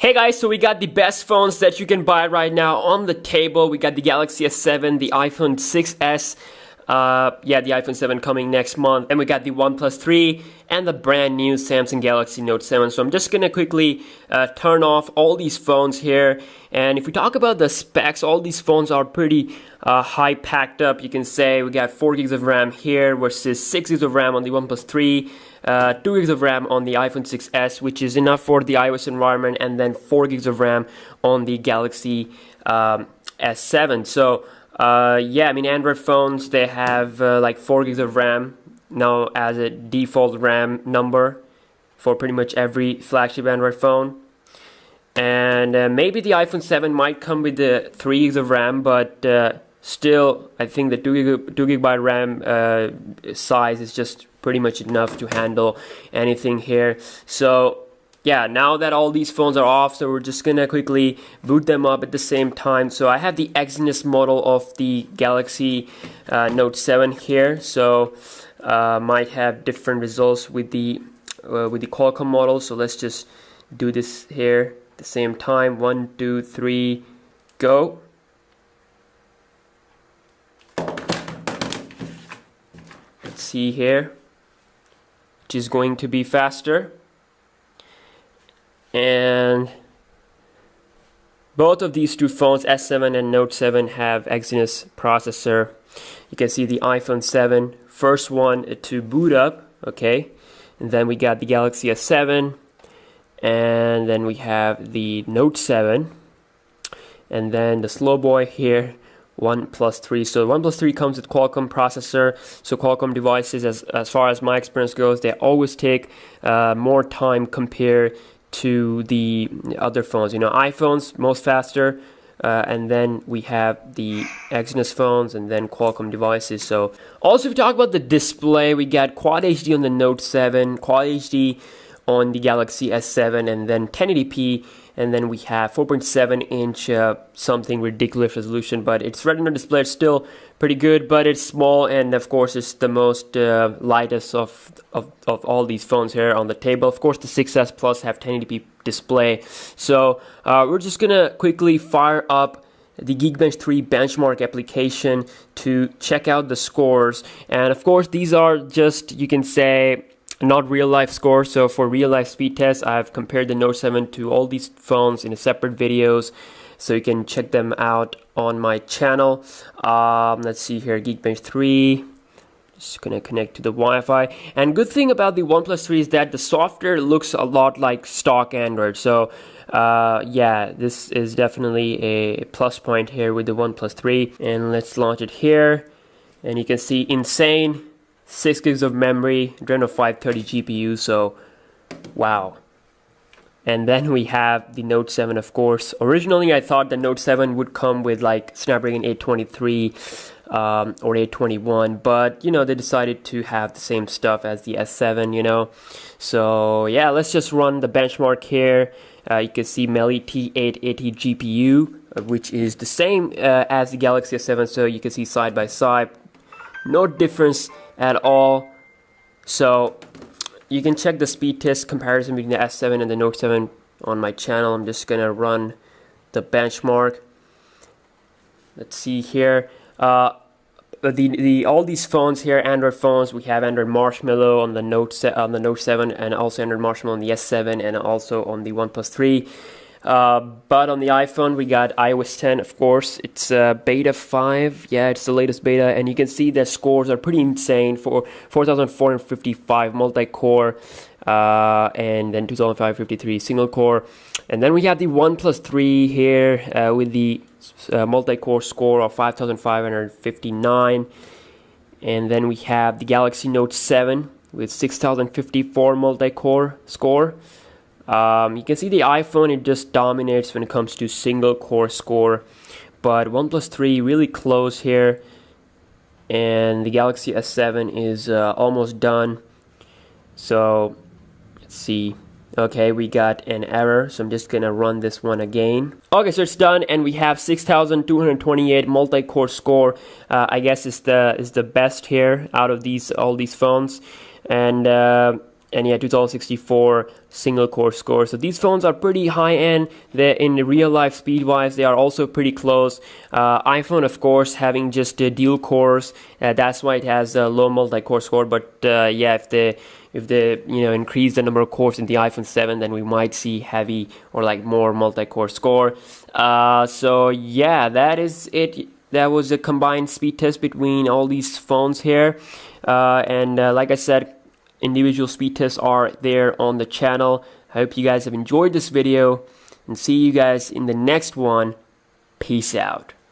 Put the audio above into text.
Hey guys, so we got the best phones that you can buy right now on the table. We got the Galaxy S7, the iPhone 6s, the iPhone 7 coming next month, and we got the OnePlus 3 and the brand new Samsung Galaxy Note 7. So I'm just gonna quickly turn off all these phones here, and if we talk about the specs, all these phones are pretty high packed up. You can say we got 4 gigs of RAM here versus 6 gigs of RAM on the OnePlus 3. 2 gigs of RAM on the iPhone 6s, which is enough for the iOS environment, and then 4 gigs of RAM on the Galaxy S7. So I mean, Android phones, they have like 4 gigs of RAM now as a default RAM number for pretty much every flagship Android phone. And maybe the iPhone 7 might come with the 3 gigs of RAM, but still, I think the 2 gigabyte RAM size is just pretty much enough to handle anything here. So yeah, now that all these phones are off, so we're just gonna quickly boot them up at the same time. So I have the Exynos model of the Galaxy Note 7 here. So might have different results with the Qualcomm model. So let's just do this here at the same time. 1, 2, 3, go. Let's see here, which is going to be faster. And both of these two phones, S7 and Note 7, have Exynos processor. You can see the iPhone 7, first one to boot up, okay? And then we got the Galaxy S7, and then we have the Note 7, and then the slow boy here, OnePlus 3. So OnePlus 3 comes with Qualcomm processor. So Qualcomm devices, as far as my experience goes, they always take more time compared to the other phones. You know, iPhones most faster, and then we have the Exynos phones, and then Qualcomm devices. So also, if we talk about the display, we got Quad HD on the Note 7, Quad HD on the Galaxy S7, and then 1080p, and then we have 4.7-inch something ridiculous resolution, but it's Retina display. It's still pretty good, but it's small, and of course it's the most lightest of all these phones here on the table. Of course the 6s Plus have 1080p display. So we're just gonna quickly fire up the Geekbench 3 benchmark application to check out the scores, and of course these are just, you can say, not real life scores. So for real life speed tests, I've compared the Note 7 to all these phones in separate videos, so you can check them out on my channel. Let's see here, Geekbench 3, just gonna connect to the Wi-Fi. And good thing about the OnePlus 3 is that the software looks a lot like stock Android. So yeah, this is definitely a plus point here with the OnePlus 3. And let's launch it here, and you can see insane 6 gigs of memory, Adreno 530 GPU, so wow. And then we have the Note 7, of course. Originally, I thought the Note 7 would come with like Snapdragon 823 or 821, but you know, they decided to have the same stuff as the S7, you know. So yeah, let's just run the benchmark here. You can see Meli T880 GPU, which is the same as the Galaxy S7, so you can see side by side, no difference at all. So you can check the speed test comparison between the S7 and the Note 7 on my channel. I'm just gonna run the benchmark. Let's see here. All these phones here, Android phones, we have Android Marshmallow on the Note 7, and also Android Marshmallow on the S7, and also on the OnePlus 3. But on the iPhone, we got iOS 10, of course. It's beta 5. Yeah, it's the latest beta, and you can see the scores are pretty insane for 4,455 multi-core, and then 2,553 single-core. And then we have the OnePlus 3 here with the multi-core score of 5,559. And then we have the Galaxy Note 7 with 6,054 multi-core score. You can see the iPhone, it just dominates when it comes to single core score, but OnePlus 3 really close here, and the Galaxy S7 is almost done. So let's see. Okay, we got an error, so I'm just gonna run this one again. Okay, so it's done, and we have 6,228 multi-core score. I guess is the best here out of all these phones, and and yeah, 2064 single core score. So these phones are pretty high end. They're in real life speed wise, they are also pretty close. iPhone, of course, having just dual cores, that's why it has a low multi-core score. But yeah, if they increase the number of cores in the iPhone 7, then we might see heavy or like more multi-core score. So yeah, that is it. That was a combined speed test between all these phones here, and like I said, individual speed tests are there on the channel. I hope you guys have enjoyed this video, and see you guys in the next one. Peace out.